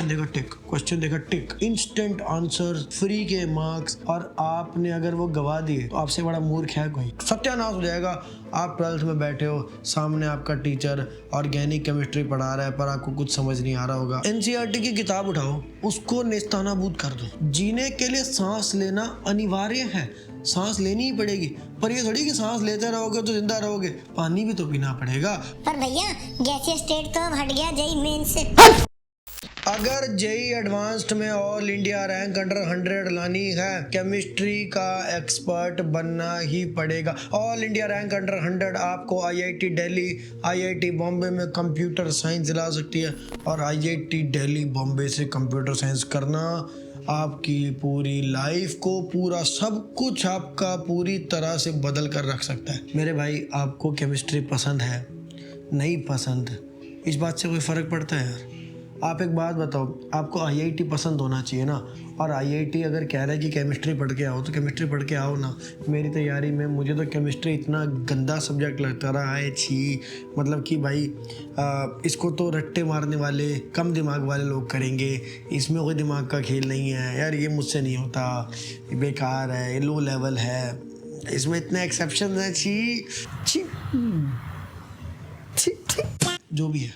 Question देखा टिक, question देखा टिक, instant answer, free के मार्क्स, और आपने अगर वो गवा दिए तो आपसे बड़ा मूर्ख है कोई? सत्यानाश हो जाएगा। आप 12th में बैठे हो, सामने आपका टीचर ऑर्गेनिक केमिस्ट्री पढ़ा रहा है पर आपको कुछ समझ नहीं आ रहा होगा। एनसीईआरटी की किताब उठाओ, उसको नेस्तनाबूद कर दो। जीने के लिए सांस लेना अनिवार्य है, सांस लेनी ही पड़ेगी, पर ये थोड़ी कि सांस लेते रहोगे तो जिंदा रहोगे, पानी भी तो पीना पड़ेगा। पर भैया गैसीय स्टेट तो अब हट गया जेई मेन से। अगर जेई एडवांस्ड में ऑल इंडिया रैंक अंडर 100 लानी है, केमिस्ट्री का एक्सपर्ट बनना ही पड़ेगा। ऑल इंडिया रैंक अंडर 100 आपको आईआईटी दिल्ली, आईआईटी बॉम्बे में कंप्यूटर साइंस दिला सकती है, और आईआईटी दिल्ली बॉम्बे से कंप्यूटर साइंस करना आपकी पूरी लाइफ को, पूरा सब कुछ आपका पूरी तरह से बदल कर रख सकता है। मेरे भाई, आपको केमिस्ट्री पसंद है नहीं पसंद, इस बात से कोई फ़र्क पड़ता है यार? आप एक बात बताओ, आपको आईआईटी पसंद होना चाहिए ना, और आईआईटी अगर कह रहा है कि केमिस्ट्री पढ़ के आओ तो केमिस्ट्री पढ़ के आओ ना। मेरी तैयारी में मुझे तो केमिस्ट्री इतना गंदा सब्जेक्ट लगता रहा है, छी, मतलब कि भाई इसको तो रट्टे मारने वाले कम दिमाग वाले लोग करेंगे, इसमें कोई दिमाग का खेल नहीं है यार, ये मुझसे नहीं होता, ये बेकार है, ये लो लेवल है, इसमें इतने एक्सेप्शन हैं, छी छी छी छी। जो भी है,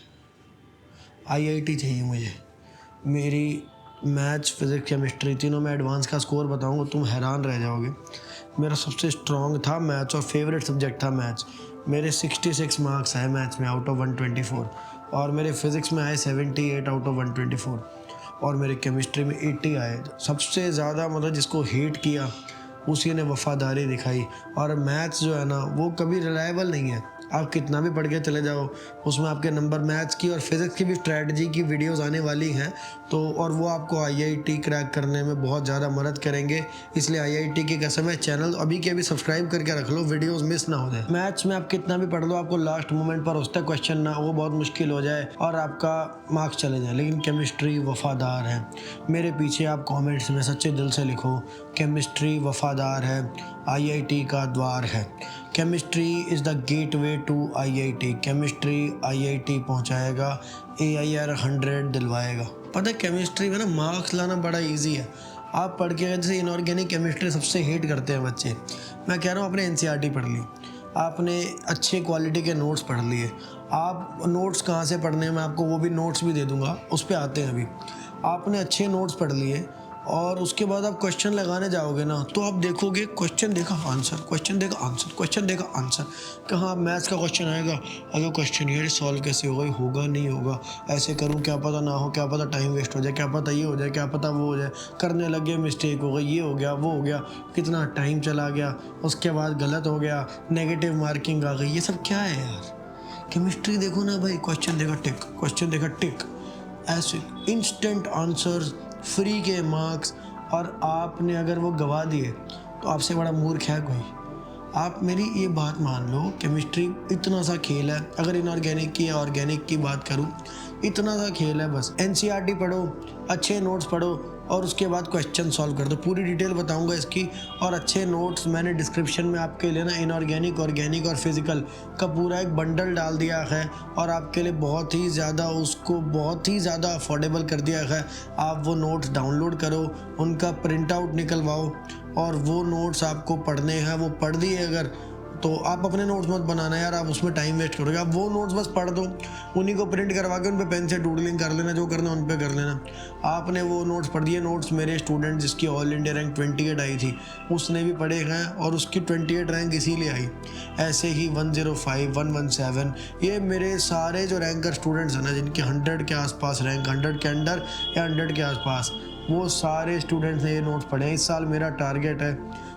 आईआईटी चाहिए मुझे। मेरी मैथ्स, फिज़िक्स, केमिस्ट्री तीनों में एडवांस का स्कोर बताऊंगा, तुम हैरान रह जाओगे। मेरा सबसे स्ट्रॉन्ग था मैथ्स और फेवरेट सब्जेक्ट था मैथ्स। मेरे 66 मार्क्स आए मैथ्स में आउट ऑफ 124, और मेरे फिज़िक्स में आए 78 आउट ऑफ 124, और मेरे केमिस्ट्री में 80 आए। सबसे ज़्यादा मतलब जिसको हेट किया उसी ने वफादारी दिखाई। और मैथ्स जो है ना, वो कभी रिलायबल नहीं है, आप कितना भी पढ़ के चले जाओ उसमें आपके नंबर, मैथ्स की और फिज़िक्स की भी स्ट्रैटेजी की वीडियोस आने वाली हैं, तो और वो आपको आईआईटी क्रैक करने में बहुत ज़्यादा मदद करेंगे। इसलिए आईआईटी की कसम है, चैनल अभी के अभी सब्सक्राइब करके रख लो, वीडियोस मिस ना हो जाए। मैथ्स में आप कितना भी पढ़ लो, आपको लास्ट मोमेंट पर उसका क्वेश्चन ना वो बहुत मुश्किल हो जाए और आपका मार्क्स चले जाए, लेकिन केमिस्ट्री वफादार है। मेरे पीछे आप कॉमेंट्स में सच्चे दिल से लिखो, केमिस्ट्री वफादार है, आईआईटी का द्वार है। Chemistry is the gateway to IIT. Chemistry IIT पहुंचाएगा, AIR 100 दिलवाएगा। पता है केमिस्ट्री में ना मार्क्स लाना बड़ा इजी है। आप पढ़ के, जैसे इनऑर्गेनिक केमिस्ट्री सबसे हेट करते हैं बच्चे, मैं कह रहा हूँ आपने एनसीईआरटी पढ़ ली, आपने अच्छे क्वालिटी के नोट्स पढ़ लिए। आप नोट्स कहाँ से पढ़ने, मैं आपको वो भी नोट्स भी दे दूँगा, उस पर आते हैं अभी। आपने अच्छे नोट्स पढ़ लिए और उसके बाद आप क्वेश्चन लगाने जाओगे ना, तो आप देखोगे क्वेश्चन देखा आंसर, क्वेश्चन देखा आंसर, क्वेश्चन देखा आंसर। कहाँ मैथ्स का क्वेश्चन आएगा, अगर क्वेश्चन ये सॉल्व कैसे होगा, होगा नहीं होगा, ऐसे करूँ क्या पता ना हो, क्या पता टाइम वेस्ट हो जाए, क्या पता ये हो जाए, क्या पता वो हो जाए, करने लगे मिस्टेक हो गई, ये हो गया वो हो गया, कितना टाइम चला गया, उसके बाद गलत हो गया, नेगेटिव मार्किंग आ गई। ये सब क्या है यार? केमिस्ट्री देखो ना भाई, क्वेश्चन देखा टिक, क्वेश्चन देखा टिक, ऐसे इंस्टेंट आंसर, फ्री के मार्क्स, और आपने अगर वो गवा दिए तो आपसे बड़ा मूर्ख है कोई? आप मेरी ये बात मान लो, केमिस्ट्री इतना सा खेल है। अगर इनऑर्गेनिक की या ऑर्गेनिक की बात करूं, इतना सा खेल है बस। एनसीईआरटी पढ़ो, अच्छे नोट्स पढ़ो, और उसके बाद क्वेश्चन सॉल्व कर दो। पूरी डिटेल बताऊंगा इसकी, और अच्छे नोट्स मैंने डिस्क्रिप्शन में आपके लिए ना इनऑर्गेनिक, ऑर्गेनिक और फिजिकल का पूरा एक बंडल डाल दिया है, और आपके लिए बहुत ही ज़्यादा उसको बहुत ही ज़्यादा अफोर्डेबल कर दिया है। आप वो नोट्स डाउनलोड करो, उनका प्रिंट आउट निकलवाओ, और वो नोट्स आपको पढ़ने हैं। वो पढ़ दिए अगर, तो आप अपने नोट्स मत बनाना यार, आप उसमें टाइम वेस्ट करोगे। आप वो नोट्स बस पढ़ दो, उन्हीं को प्रिंट करवा के उन पे पेन से डूडलिंग कर लेना, जो करना उन पे कर लेना। आपने वो नोट्स पढ़ दिए। नोट्स मेरे स्टूडेंट जिसकी ऑल इंडिया रैंक 28 आई थी, उसने भी पढ़े हैं, और उसकी 28 रैंक इसीलिए आई। ऐसे ही 105, 117, ये मेरे सारे जो रैंकर स्टूडेंट्स हैं ना, जिनके 100 के आसपास रैंक, 100 के अंडर या 100 के आसपास, वो सारे स्टूडेंट्स ने ये नोट्स पढ़े हैं। इस साल मेरा टारगेट है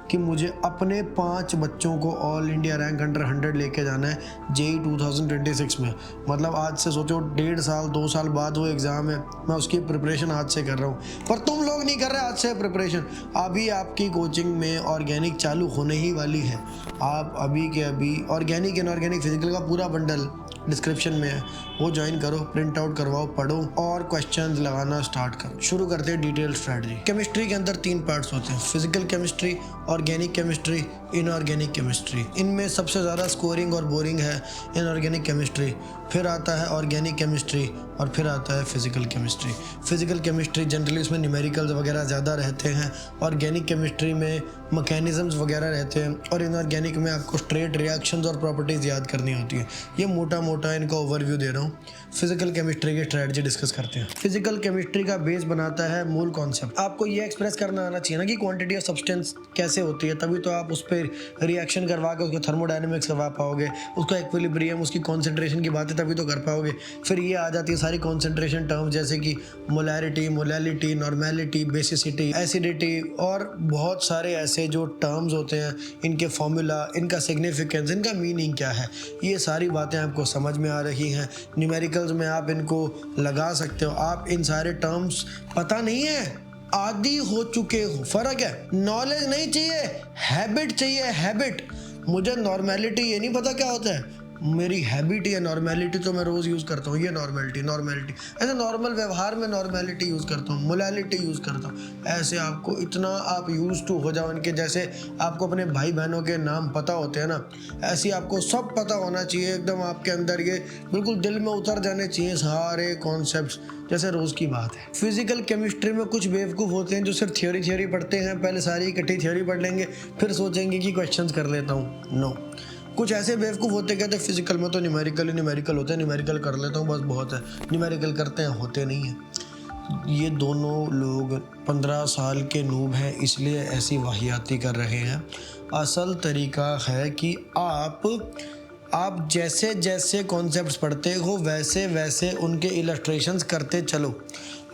कि मुझे अपने 5 बच्चों को ऑल इंडिया रैंक अंडर 100 लेके जाना है जेई 2026 में। मतलब आज से सोचो 1.5 साल 2 साल बाद वो एग्ज़ाम है, मैं उसकी प्रिपरेशन आज से कर रहा हूँ। पर तुम लोग नहीं कर रहे आज से प्रिपरेशन। अभी आपकी कोचिंग में ऑर्गेनिक चालू होने ही वाली है। आप अभी के अभी ऑर्गेनिक, इनऑर्गेनिक, फिजिकल का पूरा बंडल डिस्क्रिप्शन में है, वो ज्वाइन करो, प्रिंट आउट करवाओ, पढ़ो और क्वेश्चंस लगाना स्टार्ट करो। शुरू करते हैं डिटेल स्ट्रेटजी। केमिस्ट्री के अंदर 3 पार्ट्स होते हैं, physical chemistry, organic chemistry, inorganic chemistry. इनमें सबसे ज़्यादा स्कोरिंग और बोरिंग है इनऑर्गेनिक केमिस्ट्री, फिर आता है ऑर्गेनिक केमिस्ट्री और फिर आता है physical chemistry. Physical chemistry generally उसमें न्यूमेरिकल्स वगैरह ज़्यादा रहते हैं, ऑर्गेनिक केमिस्ट्री में मैकेनिज्म्स वगैरह रहते हैं और इनऑर्गेनिक में आपको स्ट्रेट रिएक्शंस और प्रॉपर्टीज़ याद करनी होती है। ये मोटा मोटा इनका ओवरव्यू दे रहा हूँ। फिजिकल केमिस्ट्री की स्ट्रेटजी डिस्कस करते हैं। फिजिकल केमिस्ट्री का बेस बनाता है मूल कॉन्सेप्ट। आपको ये एक्सप्रेस करना आना चाहिए ना कि क्वांटिटी ऑफ सब्सटेंस कैसे होती है, तभी तो आप उस पर रिएक्शन करवा के उसको थर्मोडायनेमिक्स करवा पाओगे, उसका इक्विलिब्रियम, उसकी कॉन्सेंट्रेशन की बातें तभी तो कर पाओगे। फिर ये आ जाती है सारी कॉन्सेंट्रेशन टर्म जैसे कि molarity, molality, normality, basicity, acidity और बहुत सारे ऐसे जो टर्म्स होते हैं, इनके फॉर्मूला, इनका सिग्निफिकेंस, इनका मीनिंग क्या है, ये सारी बातें आपको समझ में आ रही हैं। न्यूमेरिकल्स में आप इनको लगा सकते हो। आप इन सारे टर्म्स पता नहीं है, आदी हो चुके हो। फर्क है, नॉलेज नहीं चाहिए, हैबिट चाहिए, हैबिट। मुझे नॉर्मेलिटी ये नहीं पता क्या होता है, मेरी हैबिट है नॉर्मेलिटी, तो मैं रोज़ यूज़ करता हूँ ये नॉर्मेलिटी ऐसे नॉर्मल व्यवहार में नॉर्मेलिटी यूज़ करता हूँ, मोलैलिटी यूज़ करता हूँ। ऐसे आपको इतना आप यूज़ टू हो जाओ इनके, जैसे आपको अपने भाई बहनों के नाम पता होते हैं ना, ऐसे आपको सब पता होना चाहिए एकदम। आपके अंदर ये बिल्कुल दिल में उतर जाने चाहिए सारे कॉन्सेप्ट्स, जैसे रोज़ की बात है। फिजिकल केमिस्ट्री में कुछ बेवकूफ़ होते हैं जो सिर्फ थ्योरी पढ़ते हैं, पहले सारी इकट्ठी थ्योरी पढ़ लेंगे, फिर सोचेंगे कि क्वेश्चंस कर लेता हूँ। नो, कुछ ऐसे बेवकूफ़ होते कहते हैं फिजिकल में तो न्यूमेरिकल होता है, न्यूमेरिकल कर लेता हूँ बस बहुत है, न्यूमेरिकल करते हैं, होते नहीं हैं। ये दोनों लोग 15 साल के नूब हैं, इसलिए ऐसी वाहियाती कर रहे हैं। असल तरीका है कि आप जैसे जैसे कॉन्सेप्ट्स पढ़ते हो वैसे वैसे उनके इलस्ट्रेशंस करते चलो।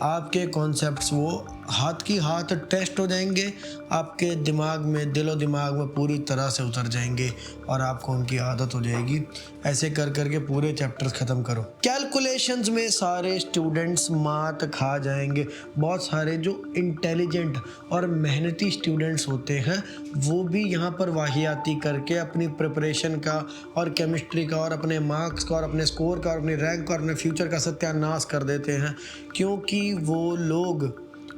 आपके कॉन्सेप्ट्स वो हाथ की हाथ टेस्ट हो जाएंगे, आपके दिमाग में, दिलो दिमाग में पूरी तरह से उतर जाएंगे और आपको उनकी आदत हो जाएगी। ऐसे कर करके पूरे चैप्टर्स ख़त्म करो। कैलकुलेशंस में सारे स्टूडेंट्स मात खा जाएंगे। बहुत सारे जो इंटेलिजेंट और मेहनती स्टूडेंट्स होते हैं वो भी यहाँ पर वाहियाती करके अपनी प्रिपरेशन का और केमिस्ट्री का और अपने मार्क्स का और अपने स्कोर का और अपने रैंक का और अपने फ्यूचर का सत्यानाश कर देते हैं, क्योंकि वो लोग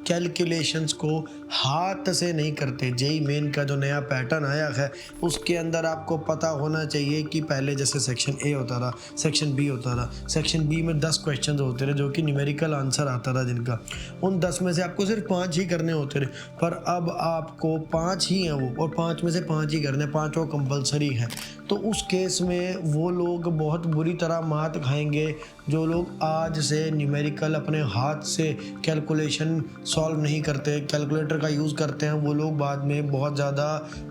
कैलकुलेशंस को हाथ से नहीं करते। जेई मेन का जो नया पैटर्न आया है उसके अंदर आपको पता होना चाहिए कि पहले जैसे सेक्शन ए होता था, सेक्शन बी होता था, सेक्शन बी में 10 क्वेश्चन होते थे जो कि न्यूमेरिकल आंसर आता था जिनका, उन 10 में से आपको सिर्फ 5 ही करने होते थे। पर अब आपको 5 ही हैं वो, और 5 में से 5 ही करने, 5 वो कंपलसरी है। तो उस केस में वो लोग बहुत बुरी तरह मात खाएंगे जो लोग आज से न्यूमेरिकल अपने हाथ से कैलकुलेशन सॉल्व नहीं करते, कैलकुलेटर का यूज़ करते हैं, वो लोग बाद में बहुत ज़्यादा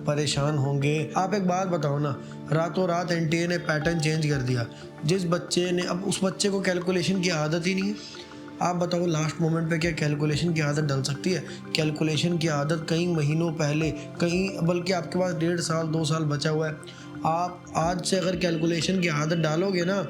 परेशान होंगे। आप एक बात बताओ ना, रातों रात एनटीए ने पैटर्न चेंज कर दिया। जिस बच्चे ने, अब उस बच्चे को कैलकुलेशन की आदत ही नहीं है, आप बताओ लास्ट मोमेंट पे क्या कैलकुलेशन की आदत डल सकती है? कैलकुलेशन की आदत कई महीनों पहले, कहीं बल्कि आपके पास 1.5 साल 2 साल बचा हुआ है, आप आज से अगर कैलकुलेशन की आदत डालोगे ना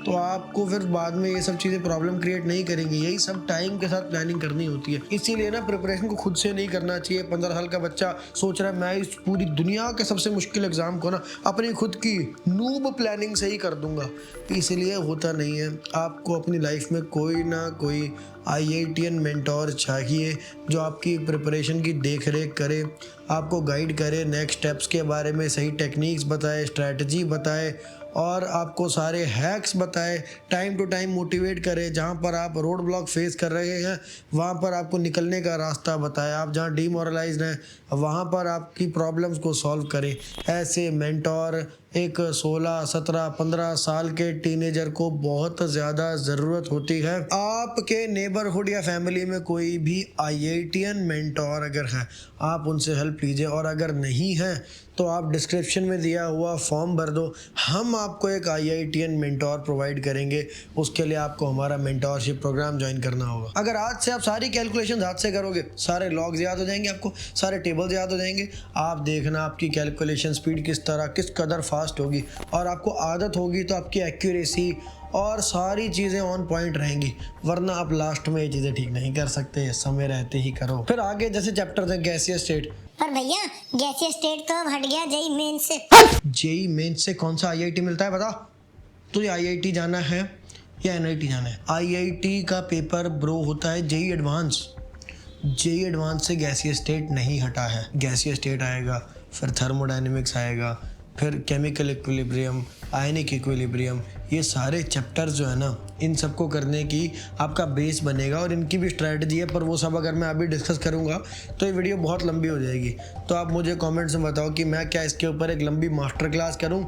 तो आपको फिर बाद में ये सब चीज़ें प्रॉब्लम क्रिएट नहीं करेंगी। यही सब टाइम के साथ प्लानिंग करनी होती है। इसीलिए ना प्रिपरेशन को खुद से नहीं करना चाहिए। 15 साल का बच्चा सोच रहा है मैं इस पूरी दुनिया के सबसे मुश्किल एग्ज़ाम को ना अपनी खुद की नूब प्लानिंग से ही कर दूंगा, इसलिए होता नहीं है। आपको अपनी लाइफ में कोई ना कोई IITian मेंटोर चाहिए जो आपकी प्रिपरेशन की देख रेख करे, आपको गाइड करे, नेक्स्ट स्टेप्स के बारे में सही टेक्निक्स बताए, स्ट्रैटेजी बताए और आपको सारे हैक्स बताए, टाइम टू टाइम मोटिवेट करे। जहाँ पर आप रोड ब्लॉक फेस कर रहे हैं वहाँ पर आपको निकलने का रास्ता बताए, आप जहाँ डीमोरलाइज्ड हैं वहाँ पर आपकी प्रॉब्लम्स को सॉल्व करें। ऐसे मेंटोर एक 16, 17, 15 साल के टीनेजर को बहुत ज़्यादा ज़रूरत होती है। आपके नेबरहुड या फैमिली में कोई भी IITian मेंटोर अगर है, आप उनसे हेल्प लीजिए, और अगर नहीं है तो आप डिस्क्रिप्शन में दिया हुआ फॉर्म भर दो, हम आपको एक IITian मेंटोर प्रोवाइड करेंगे। उसके लिए आपको हमारा मेंटोरशिप प्रोग्राम ज्वाइन करना होगा। अगर आज से आप सारी कैलकुलेशन हाथ से करोगे, सारे लॉग्स याद हो जाएंगे, आपको सारे टेबल्स याद हो जाएंगे। आप देखना आपकी कैलकुलेशन स्पीड किस कदर फास्ट होगी, और आपको आदत होगी तो आपकी एक्यूरेसी और सारी चीज़ें ऑन पॉइंट रहेंगी। वरना आप लास्ट में ये चीज़ें ठीक नहीं कर सकते, समय रहते ही करो। फिर आगे जैसे चैप्टर है गैसियस स्टेट। पर भैया गैसियस स्टेट तो अब हट गया जेई मेन से। जेई मेन से कौन सा IIT मिलता है बताओ? तो ये IIT जाना है या NIT जाना है। IIT का पेपर ब्रो होता है जेई एडवांस। जेई एडवांस से गैसीय स्टेट नहीं हटा है। गैसीय स्टेट आएगा, फिर थर्मोडायनेमिक्स आएगा, फिर केमिकल इक्विलिब्रियम, आयनिक इक्विलिब्रियम, ये सारे चैप्टर्स जो है ना, इन सबको करने की आपका बेस बनेगा और इनकी भी स्ट्रैटेजी है। पर वो सब अगर मैं अभी डिस्कस करूँगा तो ये वीडियो बहुत लंबी हो जाएगी। तो आप मुझे कमेंट्स में बताओ कि मैं क्या इसके ऊपर एक लंबी मास्टर क्लास करूँ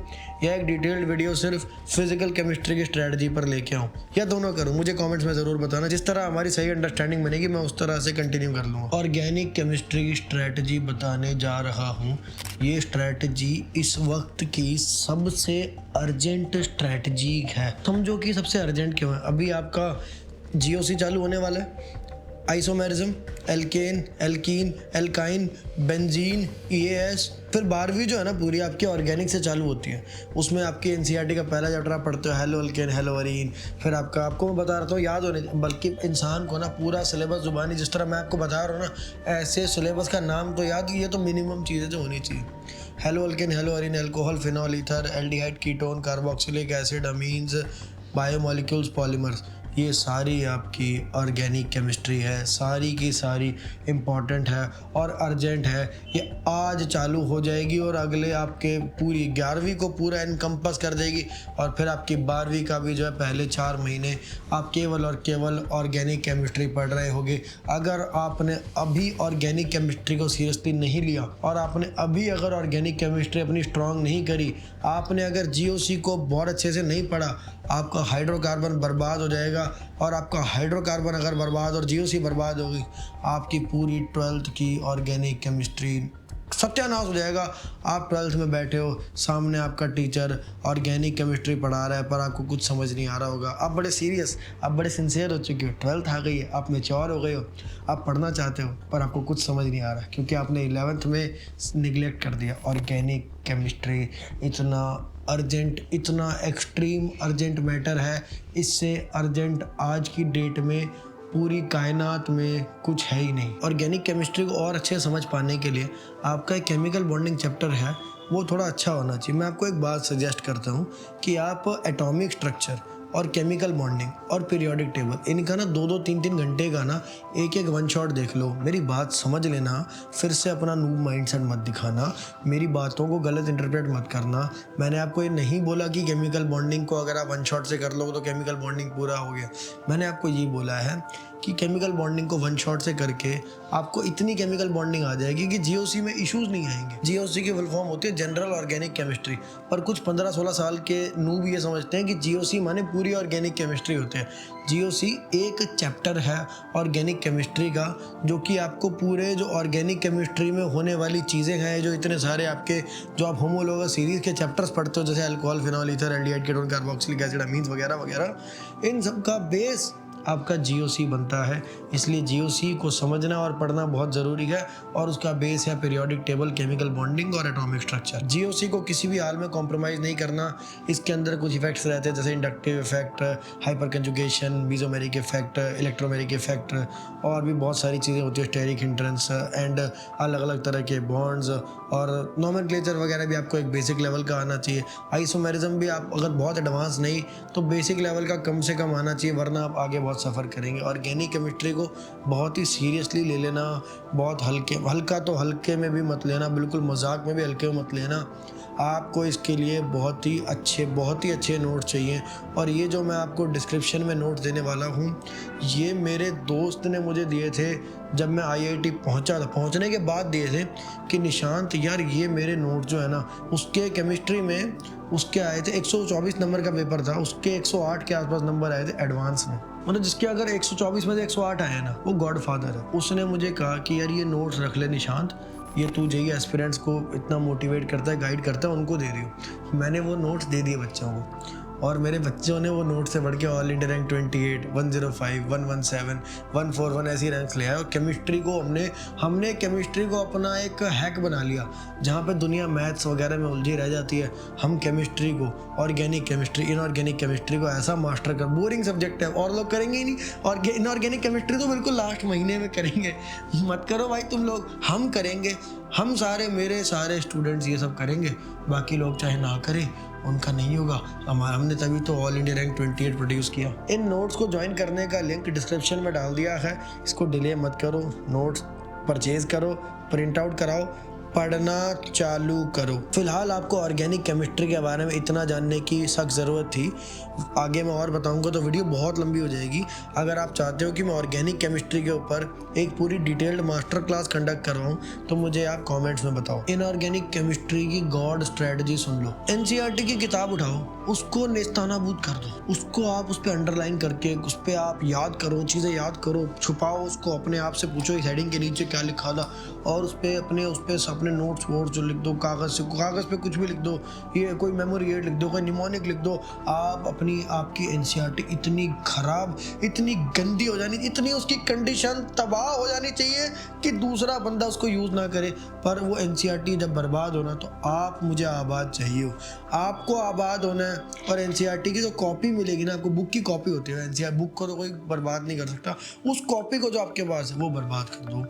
या एक डिटेल्ड वीडियो सिर्फ फिजिकल केमिस्ट्री की स्ट्रैटेजी पर लेके आऊँ, या दोनों करूँ। मुझे कमेंट्स में ज़रूर बताना। जिस तरह हमारी सही अंडरस्टैंडिंग बनेगी मैं उस तरह से कंटिन्यू कर लूँगा। ऑर्गेनिक केमिस्ट्री की स्ट्रैटेजी बताने जा रहा हूँ। ये स्ट्रैटेजी इस वक्त की सबसे अर्जेंट स्ट्रैटेजी है। समझो कि सबसे अर्जेंट क्यों है। अभी आपका GOC चालू होने वाला है। Isomerism, alkane, alkene, alkyne, benzene, EAS, फिर 12वीं जो है ना पूरी आपकी ऑर्गेनिक से चालू होती है। उसमें आपकी NCERT का पहला चैप्टर आप पढ़ते हो हेलो एल्केन, हेलो अरीन। फिर आपको मैं बता रहा था याद होने, बल्कि इंसान को ना पूरा सिलेबस जुबानी जिस तरह मैं आपको बता रहा हूँ ना, ऐसे सिलेबस का नाम तो याद, ये तो मिनिमम चीज़ें जो होनी चाहिए। Halo alkane, hello Areen, alcohol, phenol, ether, aldehyde, ketone, carboxylic acid, amines, biomolecules, polymers, ये सारी आपकी ऑर्गेनिक केमिस्ट्री है। सारी की सारी इम्पॉर्टेंट है और अर्जेंट है। ये आज चालू हो जाएगी और अगले आपके पूरी 11वीं को पूरा इनकम्पस कर देगी। और फिर आपकी 12वीं का भी जो है पहले 4 महीने आप केवल और केवल ऑर्गेनिक केमिस्ट्री पढ़ रहे होगे। अगर आपने अभी ऑर्गेनिक केमिस्ट्री को सीरियसली नहीं लिया और आपने अभी अगर ऑर्गेनिक केमिस्ट्री अपनी स्ट्रॉन्ग नहीं करी, आपने अगर GOC को बहुत अच्छे से नहीं पढ़ा, आपका हाइड्रोकार्बन बर्बाद हो जाएगा। और आपका हाइड्रोकार्बन अगर बर्बाद और GOC बर्बाद होगी, आपकी पूरी 12th की ऑर्गेनिक केमिस्ट्री सत्यानाश हो जाएगा। आप 12th में बैठे हो, सामने आपका टीचर ऑर्गेनिक केमिस्ट्री पढ़ा रहा है पर आपको कुछ समझ नहीं आ रहा होगा। आप बड़े सीरियस, आप बड़े सिंसियर हो चुके हो, 12th आ गई है, आप मैच्योर हो गए हो, आप पढ़ना चाहते हो पर आपको कुछ समझ नहीं आ रहा क्योंकि आपने 11th में निगलेक्ट कर दिया। ऑर्गेनिक केमिस्ट्री इतना अर्जेंट, इतना एक्सट्रीम अर्जेंट मैटर है। इससे अर्जेंट आज की डेट में पूरी कायनात में कुछ है ही नहीं। ऑर्गेनिक केमिस्ट्री को और अच्छे समझ पाने के लिए आपका एक केमिकल बॉन्डिंग चैप्टर है, वो थोड़ा अच्छा होना चाहिए। मैं आपको एक बात सजेस्ट करता हूँ कि आप एटॉमिक स्ट्रक्चर और केमिकल बॉन्डिंग और पीरियोडिक टेबल, इनका ना 2-2, 3-3 घंटे का ना एक वन शॉट देख लो। मेरी बात समझ लेना, फिर से अपना नूब माइंडसेट मत दिखाना, मेरी बातों को गलत इंटरप्रेट मत करना। मैंने आपको ये नहीं बोला कि केमिकल बॉन्डिंग को अगर आप वन शॉट से कर लो तो केमिकल बॉन्डिंग पूरा हो गया। मैंने आपको ये बोला है कि केमिकल बॉन्डिंग को वन शॉट से करके आपको इतनी केमिकल बॉन्डिंग आ जाएगी कि GOC में इश्यूज नहीं आएंगे। GOC की फुल फॉर्म होती है जनरल ऑर्गेनिक केमिस्ट्री, पर कुछ 15-16 साल के नूब ये समझते हैं कि GOC माने पूरी ऑर्गेनिक केमिस्ट्री होते हैं। GOC एक चैप्टर है ऑर्गेनिक केमिस्ट्री का, जो कि आपको पूरे जो ऑर्गेनिक केमिस्ट्री में होने वाली चीज़ें हैं, जो इतने सारे आपके जो आप होमोलोगस सीरीज़ के चैप्टर्स पढ़ते हो, जैसे alcohol, phenol, ether, aldehyde, ketone, carboxylic acid, amines वगैरह वगैरह, इन सब का बेस आपका GOC बनता है। इसलिए GOC को समझना और पढ़ना बहुत ज़रूरी है और उसका बेस है पीरियोडिक टेबल, केमिकल बॉन्डिंग और एटॉमिक स्ट्रक्चर। GOC को किसी भी हाल में कॉम्प्रोमाइज़ नहीं करना। इसके अंदर कुछ इफेक्ट्स रहते हैं जैसे inductive effect, hyperconjugation, mesomeric effect, electromeric effect, और भी बहुत सारी चीज़ें होती है, स्टेरिक हिंड्रेंस एंड अलग अलग तरह के बॉन्ड्स और नोमेनक्लेचर वगैरह भी आपको एक बेसिक लेवल का आना चाहिए। आइसोमेरिज्म भी आप अगर बहुत एडवांस नहीं तो बेसिक लेवल का कम से कम आना चाहिए, वरना आप आगे सफ़र करेंगे। ऑर्गेनिक केमिस्ट्री को बहुत ही सीरियसली ले लेना, बहुत हल्का तो हल्के में भी मत लेना, बिल्कुल मजाक में भी हल्के में मत लेना। आपको इसके लिए बहुत ही अच्छे नोट्स चाहिए। और ये जो मैं आपको डिस्क्रिप्शन में नोट्स देने वाला हूँ, ये मेरे दोस्त ने मुझे दिए थे जब मैं IIT पहुँचा था। पहुँचने के बाद दिए थे कि निशांत यार ये मेरे नोट जो है ना, उसके केमिस्ट्री में उसके आए थे 124 नंबर का पेपर था, उसके 108 के आसपास नंबर आए थे एडवांस में। मतलब जिसके अगर 124 में से 108 आए ना, वो गॉड फादर है। उसने मुझे कहा कि यार ये नोट्स रख ले निशांत, ये तू JEE एस्पिरेंट्स को इतना मोटिवेट करता है, गाइड करता है, उनको दे दियो। मैंने वो नोट्स दे दिए बच्चों को और मेरे बच्चों ने वो नोट से बढ़ के ऑल इंडिया रैंक 28, 105, 117, 141 ऐसी रैंक्स ले आए। और केमिस्ट्री को हमने केमिस्ट्री को अपना एक हैक बना लिया। जहाँ पे दुनिया मैथ्स वगैरह में उलझी रह जाती है, हम केमिस्ट्री को, ऑर्गेनिक केमिस्ट्री, इनऑर्गेनिक केमिस्ट्री को ऐसा मास्टर कर, बोरिंग सब्जेक्ट है और लोग करेंगे ही नहीं। और इनऑर्गेनिक केमिस्ट्री तो बिल्कुल लास्ट महीने में करेंगे। मत करो भाई तुम लोग, हम करेंगे, हम सारे, मेरे सारे स्टूडेंट्स ये सब करेंगे, बाकी लोग चाहे ना करें। उनका नहीं होगा। हमने तभी तो ऑल इंडिया रैंक 28 प्रोड्यूस किया। इन नोट्स को ज्वाइन करने का लिंक डिस्क्रिप्शन में डाल दिया है, इसको डिले मत करो, नोट्स परचेज करो, प्रिंट आउट कराओ, पढ़ना चालू करो। फिलहाल आपको ऑर्गेनिक केमिस्ट्री के बारे में इतना जानने की सख्त ज़रूरत थी, आगे मैं और बताऊंगा तो वीडियो बहुत लंबी हो जाएगी। अगर आप चाहते हो कि मैं ऑर्गेनिक केमिस्ट्री के ऊपर एक पूरी डिटेल्ड मास्टर क्लास कंडक्ट करवाऊं तो मुझे आप कमेंट्स में बताओ। इनऑर्गेनिक केमिस्ट्री की गॉड स्ट्रेटजी सुन लो। एनसीईआरटी की किताब उठाओ, उसको नेस्तानाबूद कर दो, उसको आप उस पर अंडरलाइन करके उस पर आप याद करो, चीज़ें याद करो, छुपाओ उसको, अपने आप से पूछो इस हेडिंग के नीचे क्या लिखा था, और उस पर अपने नोट्स जो लिख दो, कागज़ पे कुछ भी लिख दो, ये कोई मेमोरी एड लिख दो, कोई निमोनिक लिख दो। आपकी एनसीईआरटी इतनी खराब, इतनी गंदी हो जानी, इतनी उसकी कंडीशन तबाह हो जानी चाहिए कि दूसरा बंदा उसको यूज़ ना करे। पर वो एनसीईआरटी जब बर्बाद होना तो आप मुझे आबाद चाहिए हो, आपको आबाद होना है। और एनसीईआरटी की जो कॉपी मिलेगी ना, आपको बुक की कॉपी होती है, एनसीईआरटी बुक को तो कोई बर्बाद नहीं कर सकता, उस कॉपी को जो आपके पास है वो बर्बाद कर दो।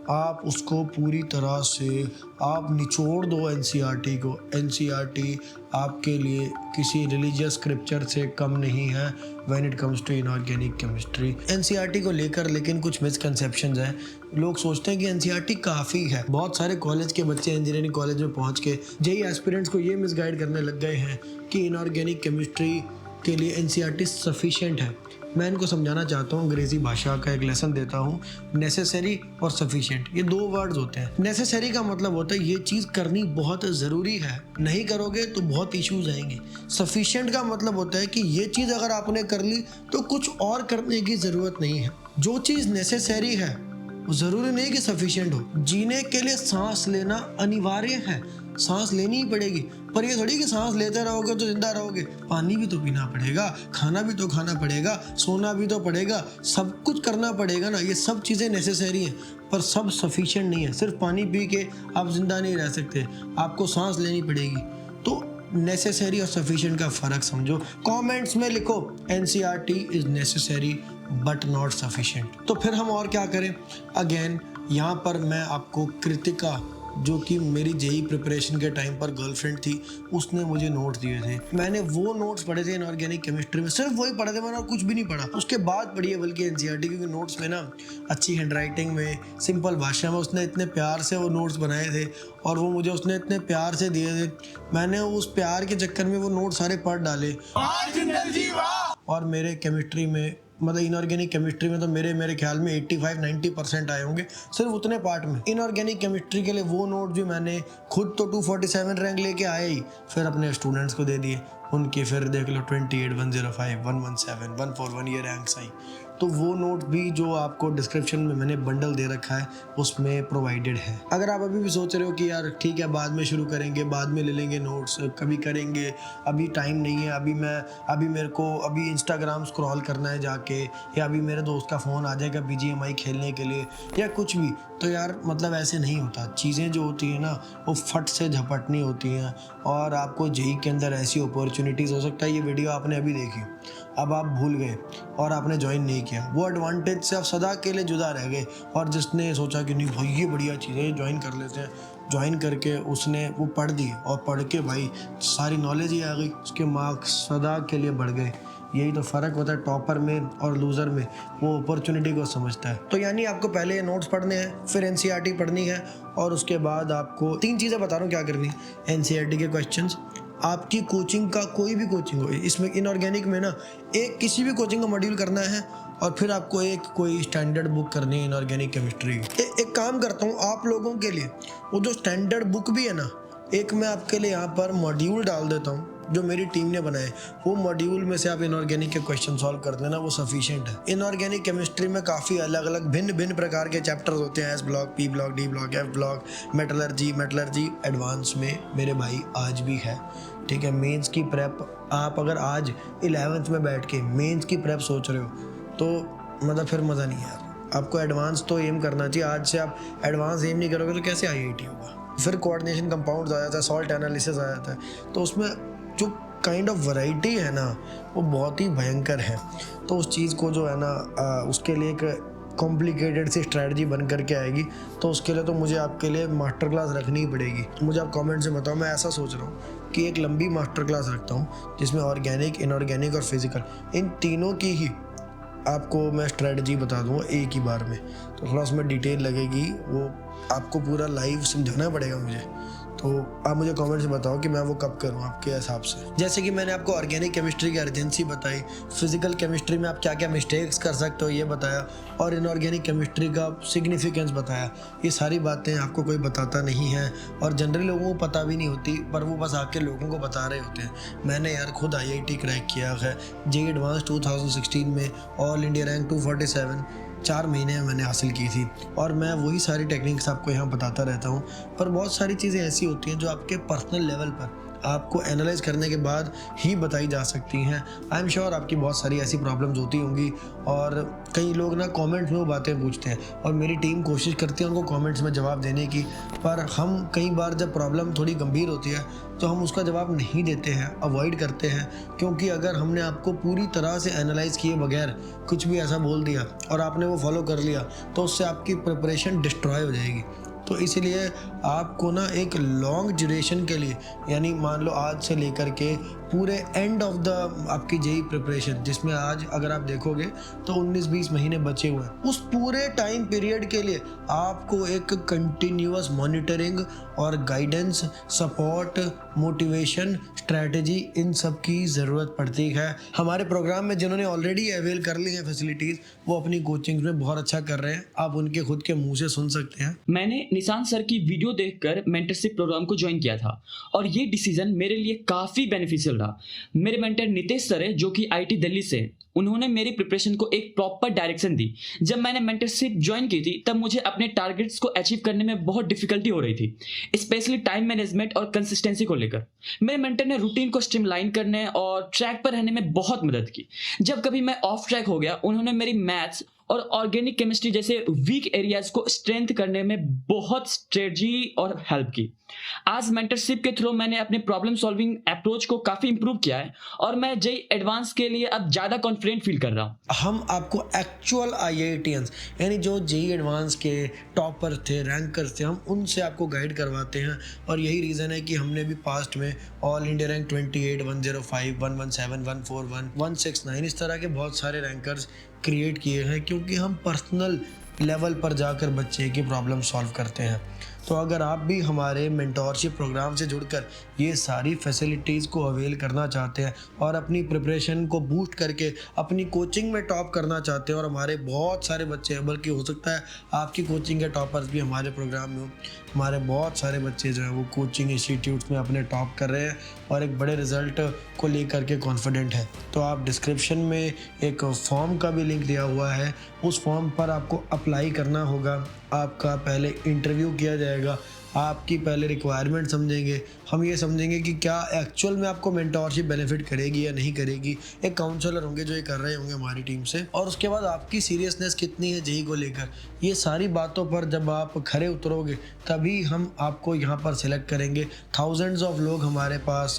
आप उसको पूरी तरह से आप निचोड़ दो एनसीईआरटी को। एनसीईआरटी आपके लिए किसी रिलीजियस स्क्रिप्चर से कम नहीं है when it comes to inorganic chemistry. NCERT को लेकर लेकिन कुछ मिसकंसेप्शंस हैं। लोग सोचते हैं कि एनसीईआरटी काफ़ी है। बहुत सारे कॉलेज के बच्चे इंजीनियरिंग कॉलेज में पहुंच के जेईई एस्पिरेंट्स को ये मिसगाइड करने लग गए हैं कि इनऑर्गेनिक केमिस्ट्री के लिए एनसीईआरटी सफिशिएंट है। मैं इनको समझाना चाहता हूँ, अंग्रेजी भाषा का एक लेसन देता हूँ। नेसेसरी और सफिशिएंट, ये दो वर्ड्स होते हैं। नेसेसरी का मतलब होता है ये चीज़ करनी बहुत ज़रूरी है, नहीं करोगे तो बहुत इश्यूज आएंगे। सफिशिएंट का मतलब होता है कि ये चीज़ अगर आपने कर ली तो कुछ और करने की ज़रूरत नहीं है। जो चीज़ नेसेसरी है वो ज़रूरी नहीं कि सफिशिएंट हो। जीने के लिए सांस लेना अनिवार्य है, सांस लेनी ही पड़ेगी। पर ये थोड़ी कि सांस लेते रहोगे तो जिंदा रहोगे, पानी भी तो पीना पड़ेगा, खाना भी तो खाना पड़ेगा, सोना भी तो पड़ेगा, सब कुछ करना पड़ेगा ना। ये सब चीज़ें नेसेसरी हैं पर सब सफिशिएंट नहीं है। सिर्फ पानी पी के आप जिंदा नहीं रह सकते, आपको सांस लेनी पड़ेगी। तो नेसेसरी और सफिशिएंट का फ़र्क समझो। कमेंट्स में लिखो NCERT is necessary but not sufficient. तो फिर हम और क्या करें। अगेन यहाँ पर मैं आपको कृतिका, जो कि मेरी जेईई प्रिपरेशन के टाइम पर गर्लफ्रेंड थी, उसने मुझे नोट्स दिए थे। मैंने वो नोट्स पढ़े थे इनऑर्गेनिक केमिस्ट्री में, सिर्फ वही पढ़े थे, मैंने और कुछ भी नहीं पढ़ा। उसके बाद पढ़ी है बल्कि एनसीईआरटी, क्योंकि नोट्स में ना अच्छी हैंडराइटिंग में, सिंपल भाषा में उसने इतने प्यार से वो नोट्स बनाए थे और वो मुझे उसने इतने प्यार से दिए थे। मैंने उस प्यार के चक्कर में वो नोट सारे पढ़ डाले और मेरे केमिस्ट्री में, मतलब इनऑर्गेनिक केमिस्ट्री में तो मेरे ख्याल में 85-90% आए होंगे सिर्फ उतने पार्ट में। इनऑर्गेनिक केमिस्ट्री के लिए वो नोट जो मैंने खुद तो 247 रैंक लेके आए ही, फिर अपने स्टूडेंट्स को दे दिए, उनके फिर देख लो 28, 105, 117, 141 ये रैंक्स आई। तो वो नोट भी जो आपको डिस्क्रिप्शन में मैंने बंडल दे रखा है उसमें प्रोवाइडेड है। अगर आप अभी भी सोच रहे हो कि यार ठीक है बाद में शुरू करेंगे, बाद में ले लेंगे नोट्स, कभी करेंगे, अभी टाइम नहीं है, अभी मेरे को अभी इंस्टाग्राम स्क्रॉल करना है जाके, या अभी मेरे दोस्त का फ़ोन आ जाएगा BGMI खेलने के लिए या कुछ भी, तो यार मतलब ऐसे नहीं होता। चीज़ें जो होती हैं ना वो फट से झपटनी होती हैं और आपको जेईई के अंदर ऐसी अपॉर्चुनिटीज़, हो सकता है ये वीडियो आपने अभी देखी, अब आप भूल गए और आपने ज्वाइन नहीं किया, वो एडवांटेज से आप सदा के लिए जुदा रह गए। और जिसने सोचा कि नहीं भाई ये बढ़िया चीज़ है, ज्वाइन कर लेते हैं, ज्वाइन करके उसने वो पढ़ दी और पढ़ के भाई सारी नॉलेज ही आ गई, उसके मार्क्स सदा के लिए बढ़ गए। यही तो फ़र्क होता है टॉपर में और लूज़र में, वो अपॉर्चुनिटी को समझता है। तो यानी आपको पहले ये नोट्स पढ़ने हैं, फिर एनसीईआरटी पढ़नी है और उसके बाद आपको 3 चीज़ें बता रहा हूँ क्या करनी है। एनसीईआरटी के क्वेश्चंस, आपकी कोचिंग का कोई भी कोचिंग हो, इसमें इनऑर्गेनिक में ना एक किसी भी कोचिंग का मॉड्यूल करना है और फिर आपको एक कोई स्टैंडर्ड बुक करनी है इनऑर्गेनिक केमिस्ट्री। एक काम करता हूँ आप लोगों के लिए, वो जो स्टैंडर्ड बुक भी है ना, एक मैं आपके लिए यहाँ पर मॉड्यूल डाल देता हूँ जो मेरी टीम ने बनाए। वो मॉड्यूल में से आप इनऑर्गेनिक के क्वेश्चन सॉल्व कर देना, वो सफिशिएंट है। इनऑर्गेनिक केमिस्ट्री में काफ़ी अलग अलग भिन्न प्रकार के चैप्टर्स होते हैं, S block, P block, D block, F block, metallurgy advance में मेरे भाई आज भी है। ठीक है, मेंस की प्रेप आप अगर आज 11th में बैठ के मेंस की प्रेप सोच रहे हो तो मतलब फिर मज़ा नहीं है यार। आपको एडवांस तो एम करना चाहिए। आज से आप एडवांस एम नहीं करोगे तो कैसे IIT होगा। फिर कोऑर्डिनेशन कंपाउंड्स आ जाता है, सॉल्ट एनालिसिस आ जाता है, तो उसमें जो काइंड ऑफ वैरायटी है ना वो बहुत ही भयंकर है। तो उस चीज़ को जो है ना उसके लिए एक कॉम्प्लिकेटेड सी स्ट्रैटेजी बन करके आएगी, तो उसके लिए तो मुझे आपके लिए मास्टर क्लास रखनी ही पड़ेगी। मुझे आप कमेंट से बताओ। मैं ऐसा सोच रहा हूँ कि एक लंबी मास्टर क्लास रखता हूँ जिसमें ऑर्गेनिक, इनऑर्गेनिक और फिजिकल, इन तीनों की ही आपको मैं स्ट्रेटजी बता दूंगा एक ही बार में। तो थोड़ा उसमें डिटेल लगेगी, वो आपको पूरा लाइव समझाना पड़ेगा मुझे। तो आप मुझे कमेंट से बताओ कि मैं वो कब करूँ आपके हिसाब से। जैसे कि मैंने आपको ऑर्गेनिक केमिस्ट्री की अर्जेंसी बताई, फिजिकल केमिस्ट्री में आप क्या क्या मिस्टेक्स कर सकते हो ये बताया, और इनऑर्गेनिक केमिस्ट्री का सिग्निफिकेंस बताया। ये सारी बातें आपको कोई बताता नहीं है और जनरली लोगों को पता भी नहीं होती, पर वो बस आके लोगों को बता रहे होते हैं। मैंने यार खुद IIT क्रैक किया है, JEE एडवांस 2016 में ऑल इंडिया रैंक 247 4 महीने में मैंने हासिल की थी, और मैं वही सारी टेक्निक्स आपको यहाँ बताता रहता हूँ। पर बहुत सारी चीज़ें ऐसी होती हैं जो आपके पर्सनल लेवल पर आपको एनालाइज करने के बाद ही बताई जा सकती हैं। आई एम श्योर आपकी बहुत सारी ऐसी प्रॉब्लम्स होती होंगी, और कई लोग ना कमेंट्स में वो बातें पूछते हैं और मेरी टीम कोशिश करती है उनको कमेंट्स में जवाब देने की, पर हम कई बार जब प्रॉब्लम थोड़ी गंभीर होती है तो हम उसका जवाब नहीं देते हैं, अवॉइड करते हैं, क्योंकि अगर हमने आपको पूरी तरह से एनालाइज किए बगैर कुछ भी ऐसा बोल दिया और आपने वो फॉलो कर लिया तो उससे आपकी प्रिपरेशन डिस्ट्रॉय हो जाएगी। तो इसीलिए आपको ना एक लॉन्ग ड्यूरेशन के लिए, यानी मान लो आज से लेकर के पूरे एंड ऑफ द आपकी JEE प्रिपरेशन, जिसमें आज अगर आप देखोगे तो 19-20 महीने बचे हुए हैं, उस पूरे टाइम पीरियड के लिए आपको एक कंटिन्यूअस मॉनिटरिंग और गाइडेंस, सपोर्ट, मोटिवेशन, स्ट्रैटेजी, इन सब की ज़रूरत पड़ती है। हमारे प्रोग्राम में जिन्होंने ऑलरेडी अवेल कर ली हैं फैसिलिटीज़, वो अपनी कोचिंग में बहुत अच्छा कर रहे हैं। आप उनके खुद के मुंह से सुन सकते हैं। मैंने निशांत सर की वीडियो देखकर मेंटरशिप प्रोग्राम को ज्वाइन किया था और ये डिसीजन मेरे लिए काफ़ी बेनिफिशियल रहा। मेरे मेंटर नितेश सर है जो कि IT दिल्ली से हैं। उन्होंने मेरी प्रिपरेशन को एक प्रॉपर डायरेक्शन दी। जब मैंने मेंटरशिप ज्वाइन की थी तब मुझे अपने टारगेट्स को अचीव करने में बहुत डिफिकल्टी हो रही थी, स्पेशली टाइम मैनेजमेंट और कंसिस्टेंसी को लेकर। मेरे मेंटर ने रूटीन को स्ट्रीमलाइन करने और ट्रैक पर रहने में बहुत मदद की। जब कभी मैं ऑफ ट्रैक हो गया, उन्होंने मेरी मैथ्स और ऑर्गेनिक केमिस्ट्री जैसे वीक एरियाज को स्ट्रेंथ करने में बहुत स्ट्रेटजी और हेल्प की। आज मेंटरशिप के थ्रू मैंने अपने प्रॉब्लम सॉल्विंग अप्रोच को काफ़ी इंप्रूव किया है और मैं JEE एडवांस के लिए अब ज़्यादा कॉन्फिडेंट फील कर रहा हूँ। हम आपको एक्चुअल IITians, यानी जो JEE एडवांस के टॉपर थे, रैंकर्स थे, हम उनसे आपको गाइड करवाते हैं। और यही रीज़न है कि हमने भी पास्ट में ऑल इंडिया रैंक 28, 105, 117, 141, 169 इस तरह के बहुत सारे रैंकर्स क्रिएट किए हैं, क्योंकि हम पर्सनल लेवल पर जाकर बच्चे की प्रॉब्लम सॉल्व करते हैं। तो अगर आप भी हमारे मेंटोरशिप प्रोग्राम से जुड़कर ये सारी फैसिलिटीज़ को अवेल करना चाहते हैं और अपनी प्रिपरेशन को बूस्ट करके अपनी कोचिंग में टॉप करना चाहते हैं, और हमारे बहुत सारे बच्चे हैं, बल्कि हो सकता है आपकी कोचिंग के टॉपर्स भी हमारे प्रोग्राम में हो। हमारे बहुत सारे बच्चे जो हैं वो कोचिंग इंस्टीट्यूट्स में अपने टॉप कर रहे हैं और एक बड़े रिजल्ट को लेकर के कॉन्फिडेंट है। तो आप डिस्क्रिप्शन में एक फॉर्म का भी लिंक दिया हुआ है, उस फॉर्म पर आपको अप्लाई करना होगा। आपका पहले इंटरव्यू किया जाएगा, आपकी पहले रिक्वायरमेंट समझेंगे, हम ये समझेंगे कि क्या एक्चुअल में आपको मेंटोरशिप बेनिफिट करेगी या नहीं करेगी। एक काउंसलर होंगे जो ये कर रहे होंगे हमारी टीम से, और उसके बाद आपकी सीरियसनेस कितनी है JEE को लेकर। ये सारी बातों पर जब आप खरे उतरोगे तभी हम आपको यहाँ पर सिलेक्ट करेंगे। थाउजेंड्स ऑफ लोग हमारे पास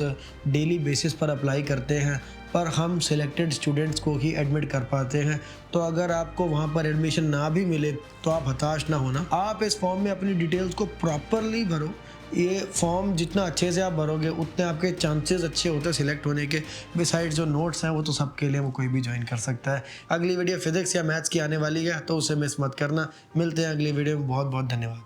डेली बेसिस पर अप्लाई करते हैं, पर हम सिलेक्टेड स्टूडेंट्स को ही एडमिट कर पाते हैं। तो अगर आपको वहाँ पर एडमिशन ना भी मिले तो आप हताश ना होना। आप इस फॉर्म में अपनी डिटेल्स को प्रॉपरली भरो। ये फॉर्म जितना अच्छे से आप भरोगे उतने आपके चांसेस अच्छे होते हैं सिलेक्ट होने के। बिसाइड जो नोट्स हैं वो तो सबके लिए, वो कोई भी ज्वाइन कर सकता है। अगली वीडियो फिजिक्स या मैथ्स की आने वाली है, तो उसे मिस मत करना। मिलते हैं अगली वीडियो में। बहुत बहुत धन्यवाद।